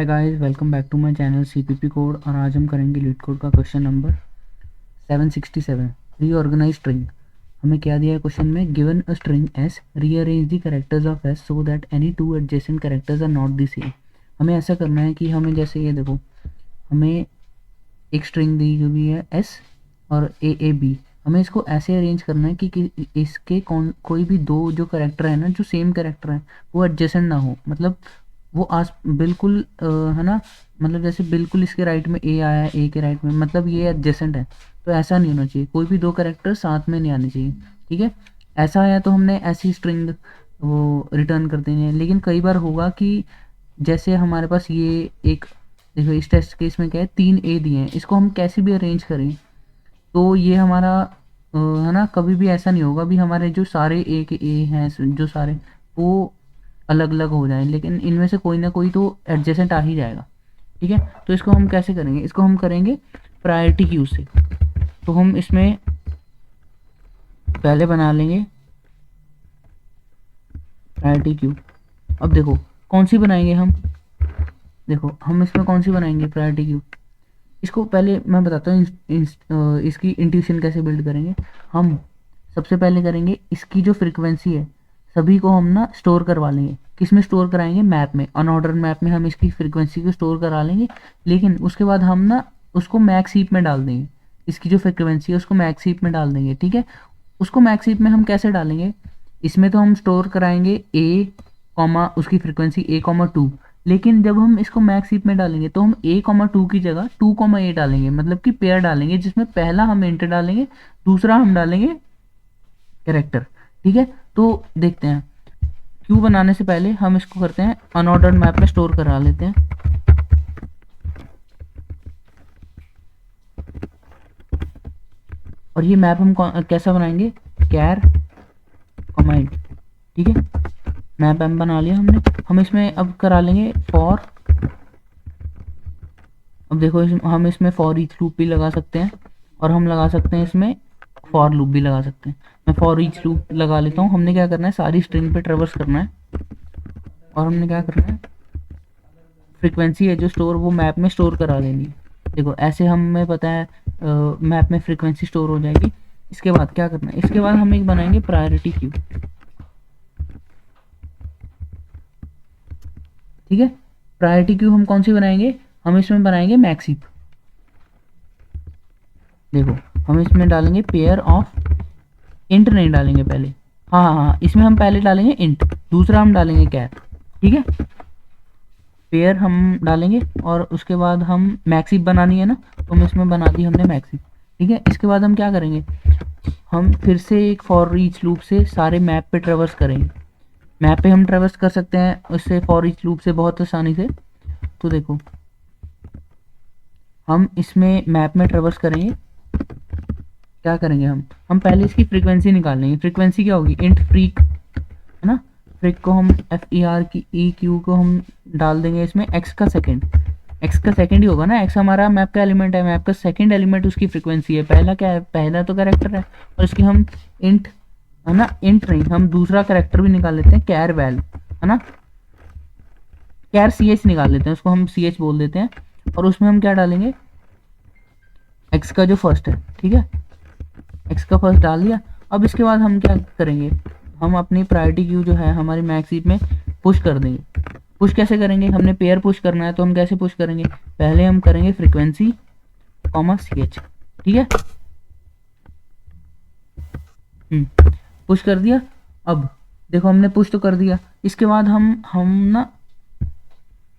Hi guys, welcome back to my channel CPP code. और आज हम करेंगे लीड कोड का क्वेश्चन नंबर 767 रीऑर्गेनाइज स्ट्रिंग। हमें क्या दिया है क्वेश्चन में? Given a string S, rearrange the characters of S so that any two adjacent characters are not the same. हमें ऐसा करना है कि हमें जैसे ये देखो, हमें एक स्ट्रिंग दी हुई है एस और ए बी। हमें इसको ऐसे अरेंज करना है कि इसके कोई भी दो जो कैरेक्टर है ना, जो सेम कैरेक्टर है, वो एडजेसेंट ना हो। मतलब वो आस बिल्कुल है ना, मतलब जैसे बिल्कुल इसके राइट में ए आया है, ए के राइट में, मतलब ये एडजेसेंट है। तो ऐसा नहीं होना चाहिए, कोई भी दो कैरेक्टर साथ में नहीं आने चाहिए। ठीक है, ऐसा आया तो हमने ऐसी स्ट्रिंग वो रिटर्न कर देनी है। लेकिन कई बार होगा कि जैसे हमारे पास ये एक, देखो इस टेस्ट केस में क्या है, 3 ए दिए हैं, इसको हम कैसे भी अरेंज करें तो ये हमारा है ना, कभी भी ऐसा नहीं होगा भी हमारे जो सारे ए के ए हैं, जो सारे वो अलग अलग हो जाए, लेकिन इनमें से कोई ना कोई तो एडजेसेंट आ ही जाएगा। ठीक है, तो इसको हम कैसे करेंगे? इसको हम करेंगे प्रायोरिटी क्यू से। तो हम इसमें पहले बना लेंगे प्रायोरिटी क्यू। अब देखो कौन सी बनाएंगे हम, देखो हम इसमें कौन सी बनाएंगे प्रायोरिटी क्यू। इसको पहले मैं बताता हूँ इसकी इंट्यूशन कैसे बिल्ड करेंगे। हम सबसे पहले करेंगे इसकी जो फ्रीक्वेंसी है, सभी को हम ना स्टोर करवा लेंगे। किस में स्टोर कराएंगे? मैप में, अनऑर्डर मैप में हम इसकी फ्रीक्वेंसी को स्टोर करा लेंगे। लेकिन उसके बाद हम ना उसको मैक्स हीप में डाल देंगे। इसकी जो फ्रीक्वेंसी है उसको मैक्स हीप में डाल देंगे। ठीक है, उसको मैक्स हीप में हम कैसे डालेंगे? इसमें तो हम स्टोर कराएंगे ए कॉमा उसकी फ्रीक्वेंसी A,2। लेकिन जब हम इसको मैक्स हीप में डालेंगे तो हम A,2 की जगह 2,A डालेंगे, मतलब कि पेयर डालेंगे, जिसमें पहला हम इंट डालेंगे, दूसरा हम डालेंगे कैरेक्टर। ठीक है, तो देखते हैं। क्यू बनाने से पहले हम इसको करते हैं अनऑर्डर्ड मैप में स्टोर करा लेते हैं। और ये मैप हम कैसा बनाएंगे? कैर कमांड। ठीक है, मैप एम बना लिया हमने। हम इसमें अब करा लेंगे फॉर। अब देखो हम इसमें फॉर ईच लूप भी लगा सकते हैं, और हम लगा सकते हैं इसमें फॉर लूप भी लगा सकते हैं। मैं फॉर ईच लूप लगा लेता हूँ। हमने क्या करना है, सारी स्ट्रिंग पे ट्रेवर्स करना है, और हमने क्या करना है, फ्रीक्वेंसी है जो स्टोर, वो मैप में स्टोर करा देनी है। देखो ऐसे हमें पता है मैप में फ्रीक्वेंसी स्टोर हो जाएगी। इसके बाद क्या करना है, इसके बाद हम एक बनाएंगे प्रायोरिटी क्यू। ठीक है, प्रायोरिटी क्यू हम कौन सी बनाएंगे? हम इसमें बनाएंगे मैक्स हीप। देखो हम इसमें डालेंगे पेयर ऑफ, इंट नहीं डालेंगे पहले, हाँ हाँ हाँ, इसमें हम पहले डालेंगे इंट, दूसरा हम डालेंगे कैर। ठीक है, पेयर हम डालेंगे और उसके बाद हम मैक्स हीप बनानी है ना, तो हम इसमें बना दी हमने मैक्स हीप। ठीक है, इसके बाद हम क्या करेंगे, हम फिर से एक फॉर ईच लूप से सारे मैप पे ट्रेवर्स करेंगे। मैप पे हम ट्रेवर्स कर सकते हैं उससे, फॉर ईच लूप से बहुत आसानी से। तो देखो हम इसमें मैप में ट्रेवर्स करेंगे, क्या करेंगे, हम पहले इसकी फ्रीक्वेंसी निकाल लेंगे। फ्रीक्वेंसी क्या होगी? इंट फ्रीक, है ना। फ्रीक को हम FER की EQ को हम डाल देंगे इसमें एक्स का सेकंड। एक्स का सेकंड ही होगा ना, एक्स हमारा मैप का एलिमेंट है, मैप का सेकंड एलिमेंट उसकी फ्रीक्वेंसी है। पहला क्या है? पहला तो कैरेक्टर है, और इसकी हम इंट, है ना, इंट नहीं, हम दूसरा कैरेक्टर भी निकाल लेते हैं, कैर वैल, है ना, कैर CH निकाल लेते हैं, उसको हम CH बोल देते हैं। और उसमें हम क्या डालेंगे? एक्स का जो फर्स्ट है। ठीक है, एक्स का फर्स्ट डाल दिया। अब इसके बाद हम क्या करेंगे, हम अपनी प्रायोरिटी क्यू जो है हमारी मैक्स हीप में पुश कर देंगे। पुश कैसे करेंगे? हमने पेयर पुश करना है, तो हम कैसे पुश करेंगे? पहले हम करेंगे फ्रीक्वेंसी कॉमा CH। ठीक है, पुश कर दिया। अब देखो हमने पुश तो कर दिया। इसके बाद हम ना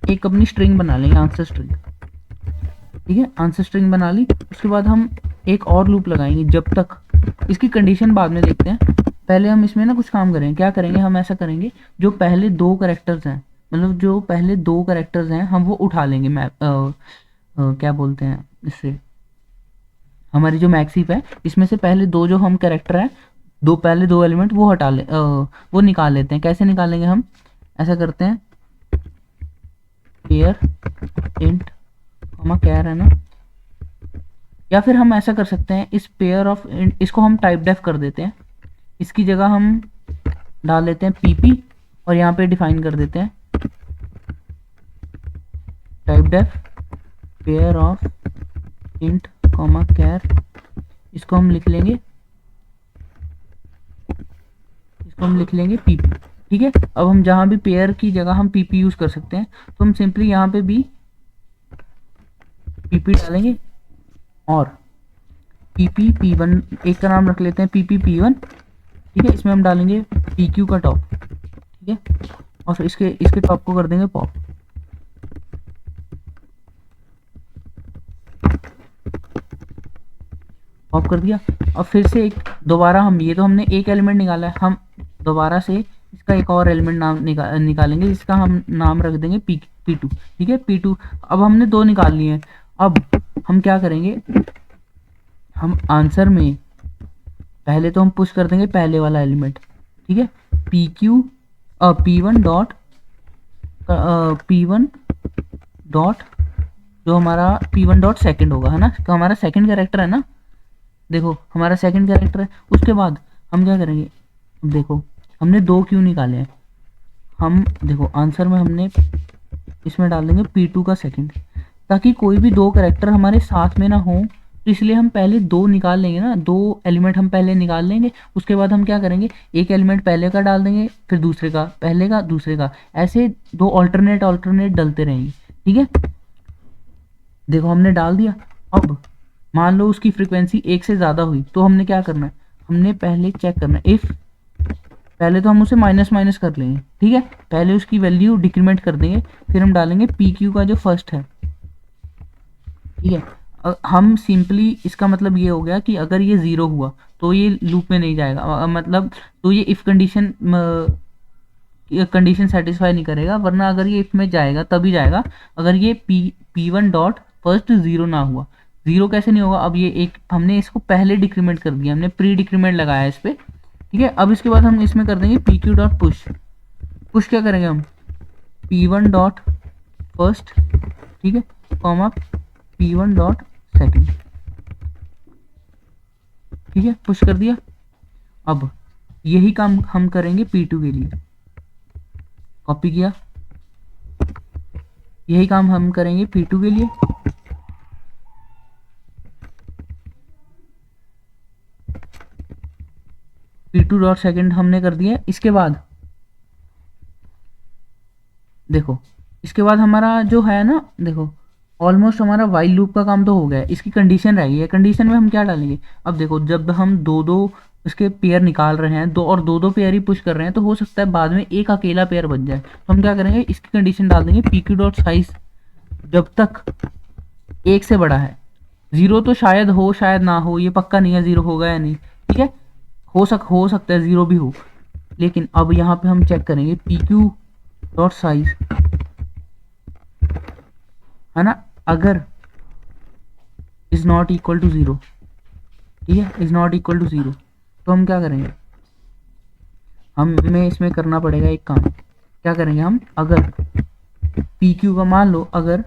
एक अपनी स्ट्रिंग बना लेंगे, आंसर स्ट्रिंग। ठीक है, आंसर स्ट्रिंग बना ली। उसके बाद हम एक और लूप लगाएंगे जब तक, इसकी कंडीशन बाद में देखते हैं, पहले हम इसमें ना कुछ काम करेंगे। क्या करेंगे, हम ऐसा करेंगे, जो पहले दो कैरेक्टर्स हैं, मतलब जो पहले दो कैरेक्टर्स हैं, हम वो उठा लेंगे। मैप क्या बोलते हैं इससे, हमारी जो मैक्सिफ है इसमें से पहले दो जो हम कैरेक्टर हैं, पहले दो एलिमेंट वो हटा ले, वो निकाल लेते हैं। कैसे निकालेंगे हम? ऐसा करते हैं, पेयर इंट कैर, है ना, या फिर हम ऐसा कर सकते हैं, इस पेयर ऑफ इसको हम टाइप डेफ कर देते हैं। इसकी जगह हम डाल लेते हैं PP, और यहाँ पे डिफाइन कर देते हैं typedef pair of int comma char, इसको हम लिख लेंगे पीपी। ठीक है, अब हम जहाँ भी पेयर की जगह हम पीपी यूज कर सकते हैं, तो हम सिंपली यहाँ पे भी पीपी डालेंगे और पीपी P1 एक का नाम रख लेते हैं पीपी P1। ठीक है, इसमें हम डालेंगे PQ का टॉप। ठीक है, और फिर इसके टॉप को कर देंगे पॉप। पॉप कर दिया। अब फिर से एक दोबारा हम, ये तो हमने एक एलिमेंट निकाला है, हम दोबारा से इसका एक और एलिमेंट नाम निकालेंगे, जिसका हम नाम रख देंगे P2। ठीक है, P2। अब हमने दो निकाल लिए हैं। अब हम क्या करेंगे, हम आंसर में पहले तो हम पुश कर देंगे पहले वाला एलिमेंट। ठीक है, P1 डॉट P1 डॉट जो हमारा P1 डॉट सेकेंड होगा, है ना, तो हमारा सेकंड कैरेक्टर है ना, देखो हमारा सेकंड कैरेक्टर है। उसके बाद हम क्या करेंगे, देखो हमने दो क्यों निकाले हैं, हम देखो आंसर में हमने इसमें डाल देंगे P2 का सेकंड, ताकि कोई भी दो कैरेक्टर हमारे साथ में ना हो, तो इसलिए हम पहले दो निकाल लेंगे ना, दो एलिमेंट हम पहले निकाल लेंगे। उसके बाद हम क्या करेंगे, एक एलिमेंट पहले का डाल देंगे, फिर दूसरे का, पहले का दूसरे का, ऐसे दो ऑल्टरनेट डलते रहेंगे। ठीक है, देखो हमने डाल दिया। अब मान लो उसकी फ्रीक्वेंसी एक से ज़्यादा हुई, तो हमने क्या करना है, हमने पहले चेक करना है इफ़, पहले तो हम उसे माइनस माइनस कर लेंगे। ठीक है, पहले उसकी वैल्यू डिक्रीमेंट कर देंगे, फिर हम डालेंगे PQ का जो फर्स्ट है। ठीक है, हम सिंपली इसका मतलब ये हो गया कि अगर ये ज़ीरो हुआ तो ये लूप में नहीं जाएगा, मतलब तो ये इफ़ कंडीशन सेटिस्फाई नहीं करेगा, वरना अगर ये इफ़ में जाएगा तभी जाएगा, अगर ये P1 डॉट फर्स्ट ज़ीरो ना हुआ। ज़ीरो कैसे नहीं होगा, अब ये एक हमने इसको पहले डिक्रीमेंट कर दिया, हमने प्री डिक्रीमेंट लगाया इस पर। ठीक है, अब इसके बाद हम इसमें कर देंगे PQ डॉट पुश। पुश क्या करेंगे हम, P1 डॉट फर्स्ट, ठीक है, कॉमा P1 डॉट सेकेंड। ठीक है, पुश कर दिया। अब यही काम हम करेंगे P2 के लिए, कॉपी किया, यही काम हम करेंगे P2 के लिए। P2 डॉट सेकेंड हमने कर दिया। इसके बाद देखो, इसके बाद हमारा जो है ना, देखो ऑलमोस्ट हमारा वाइल लूप का काम तो हो गया है, इसकी कंडीशन रह गई है। कंडीशन में हम क्या डालेंगे, अब देखो जब हम दो दो इसके पेयर निकाल रहे हैं, दो और दो दो पेयर ही पुश कर रहे हैं, तो हो सकता है बाद में एक अकेला पेयर बन जाए, तो हम क्या करेंगे, इसकी कंडीशन डाल देंगे PQ डॉट साइज जब तक एक से बड़ा है। ज़ीरो तो शायद हो शायद ना हो, ये पक्का नहीं है ज़ीरो होगा या नहीं। ठीक है, हो सकता है ज़ीरो भी हो, लेकिन अब यहाँ पे हम चेक करेंगे PQ डॉट साइज, है ना, अगर is not equal to zero. ठीक है, is not equal to zero, तो हम क्या करेंगे, हमें इसमें करना पड़ेगा एक काम। क्या करेंगे हम, अगर PQ का मान लो, अगर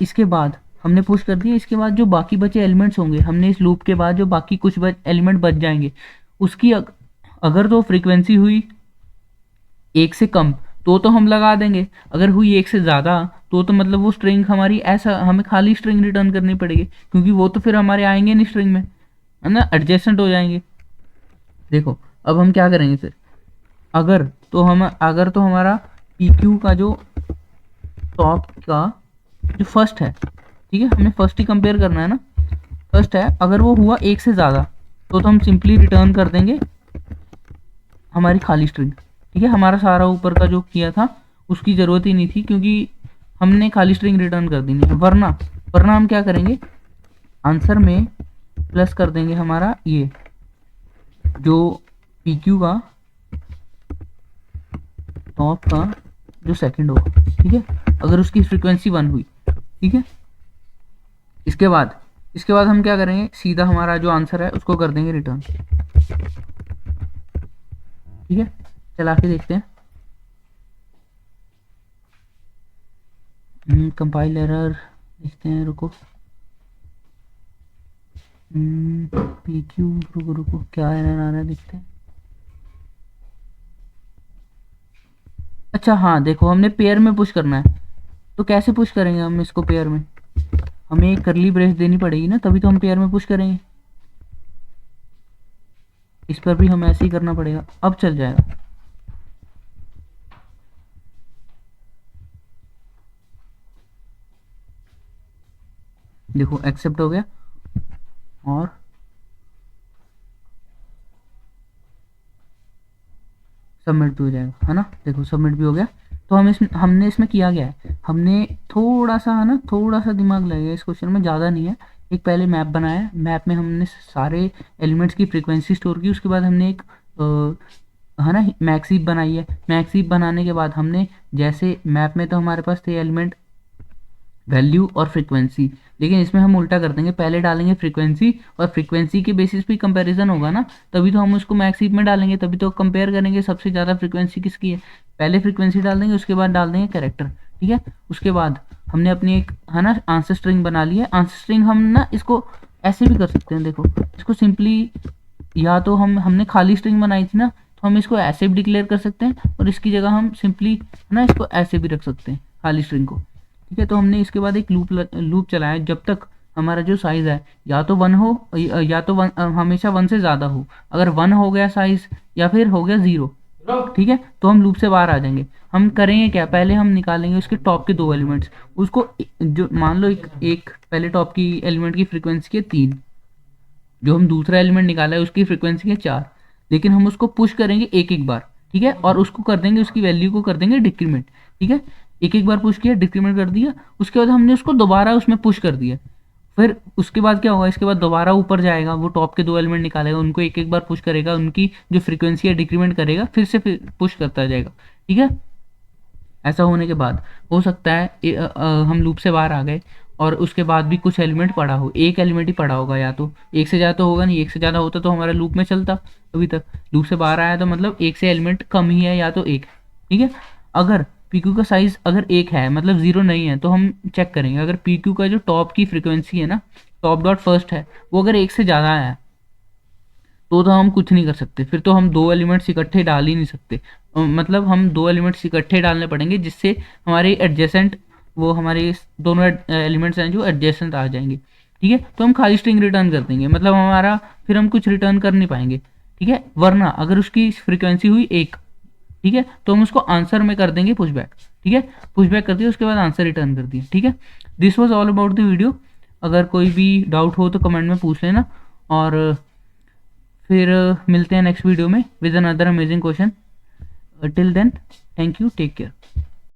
इसके बाद हमने पुश कर दिया, इसके बाद जो बाकी बचे एलिमेंट्स होंगे, हमने इस लूप के बाद जो बाकी कुछ एलिमेंट बच जाएंगे, उसकी अगर तो फ्रीक्वेंसी हुई एक से कम तो हम लगा देंगे, अगर हुई एक से ज़्यादा तो मतलब वो स्ट्रिंग हमारी ऐसा, हमें खाली स्ट्रिंग रिटर्न करनी पड़ेगी, क्योंकि वो तो फिर हमारे आएंगे नहीं स्ट्रिंग में, है ना, एडजेसेंट हो जाएंगे। देखो अब हम क्या करेंगे फिर, अगर तो हमारा PQ का जो टॉप का जो फर्स्ट है, ठीक है, हमें फर्स्ट ही कंपेयर करना है ना, फर्स्ट है, अगर वो हुआ एक से ज़्यादा तो हम सिंपली रिटर्न कर देंगे हमारी खाली स्ट्रिंग। ठीक है, हमारा सारा ऊपर का जो किया था उसकी ज़रूरत ही नहीं थी, क्योंकि हमने खाली स्ट्रिंग रिटर्न कर देनी है। वरना हम क्या करेंगे, आंसर में प्लस कर देंगे हमारा ये जो PQ का टॉप का जो सेकंड होगा। ठीक है, अगर उसकी फ्रीक्वेंसी 1 हुई। ठीक है, इसके बाद हम क्या करेंगे, सीधा हमारा जो आंसर है उसको कर देंगे रिटर्न। ठीक है, चला के देखते हैं। कंपाइल एरर देखते हैं, रुको। PQ, रुको क्या एरर आ रहा है देखते हैं। अच्छा हाँ, देखो हमने पेयर में पुश करना है, तो कैसे पुश करेंगे हम इसको पेयर में? हमें एक करली ब्रेस देनी पड़ेगी ना, तभी तो हम पेयर में पुश करेंगे। इस पर भी हमें ऐसे ही करना पड़ेगा। अब चल जाएगा। देखो एक्सेप्ट हो गया और सबमिट भी हो जाएगा, है ना। देखो सबमिट भी हो गया। तो हमने इसमें किया गया है, हमने थोड़ा सा, है ना, थोड़ा सा दिमाग लगाया इस क्वेश्चन में, ज़्यादा नहीं है। एक पहले मैप बनाया है, मैप में हमने सारे एलिमेंट्स की फ्रीक्वेंसी स्टोर की। उसके बाद हमने एक है ना मैक्स हीप बनाई है। मैक्स हीप बनाने के बाद हमने, जैसे मैप में तो हमारे पास थे एलिमेंट वैल्यू और फ्रीक्वेंसी, लेकिन इसमें हम उल्टा कर देंगे, पहले डालेंगे फ्रीक्वेंसी और फ्रीक्वेंसी के बेसिस पे कंपैरिजन होगा ना, तभी तो हम उसको मैक्स हीप में डालेंगे, तभी तो कंपेयर करेंगे सबसे ज़्यादा फ्रीक्वेंसी किसकी है। पहले फ्रीक्वेंसी डाल देंगे, उसके बाद डाल देंगे कैरेक्टर, ठीक है। उसके बाद हमने अपनी एक, है ना, आंसर स्ट्रिंग बना ली है। आंसर स्ट्रिंग हम ना इसको ऐसे भी कर सकते हैं। देखो इसको सिंपली, या तो हमने खाली स्ट्रिंग बनाई थी ना, तो हम इसको ऐसे भी डिक्लेयर कर सकते हैं, और इसकी जगह हम सिंपली, है ना, इसको ऐसे भी रख सकते हैं खाली स्ट्रिंग को, ठीक है। तो हमने इसके बाद एक लूप चलाया जब तक हमारा जो साइज़ है या तो 1 हो, या तो हमेशा 1 से ज़्यादा हो। अगर 1 हो गया साइज़ या फिर हो गया 0, ठीक है, तो हम लूप से बाहर आ जाएंगे। हम करेंगे क्या, पहले हम निकालेंगे उसके टॉप के 2 एलिमेंट्स। उसको जो मान लो एक पहले टॉप की एलिमेंट की फ्रीक्वेंसी है 3, जो हम दूसरा एलिमेंट निकाला है उसकी फ्रीक्वेंसी है 4, लेकिन हम उसको पुश करेंगे एक एक बार, ठीक है, और उसको कर देंगे, उसकी वैल्यू को कर देंगे डिक्रीमेंट, ठीक है। एक एक बार पुश किया, डिक्रीमेंट कर दिया, उसके बाद हमने उसको दोबारा उसमें पुश कर दिया। फिर उसके बाद क्या होगा, इसके बाद दोबारा ऊपर जाएगा, वो टॉप के 2 एलिमेंट निकालेगा, उनको एक एक बार पुश करेगा, उनकी जो फ्रीक्वेंसी है डिक्रीमेंट करेगा, फिर से फिर पुश करता जाएगा, ठीक है। ऐसा होने के बाद हो सकता है हम लूप से बाहर आ गए और उसके बाद भी कुछ एलिमेंट पड़ा हो, एक एलिमेंट ही पड़ा होगा, या तो एक से ज़्यादा तो होगा नहीं, एक से ज़्यादा होता तो हमारा लूप में चलता अभी तक। लूप से बाहर आया तो मतलब एक से एलिमेंट कम ही है या तो एक, ठीक है। अगर पी क्यू का साइज़ अगर एक है, मतलब 0 नहीं है, तो हम चेक करेंगे अगर पी क्यू का जो टॉप की फ्रिक्वेंसी है ना, टॉप डॉट फर्स्ट है, वो अगर एक से ज़्यादा है तो हम कुछ नहीं कर सकते। फिर तो हम 2 एलिमेंट्स इकट्ठे डाल ही नहीं सकते। मतलब हम 2 एलिमेंट्स इकट्ठे डालने पड़ेंगे, जिससे हमारे एडजेसेंट, वो हमारे दोनों एलिमेंट्स हैं जो एडजेसेंट आ जाएंगे, ठीक है। तो हम खाली स्ट्रिंग रिटर्न कर देंगे, मतलब हमारा फिर हम कुछ रिटर्न कर नहीं पाएंगे, ठीक है। वरना अगर उसकी फ्रिक्वेंसी हुई 1, ठीक है, तो हम उसको आंसर में कर देंगे पुशबैक, ठीक है। पुशबैक कर दिया, उसके बाद आंसर रिटर्न कर दिया, ठीक है। This was all about the video. अगर कोई भी डाउट हो तो कमेंट में पूछ लेना, और फिर मिलते हैं नेक्स्ट वीडियो में with another amazing question. Till then, thank you, take care.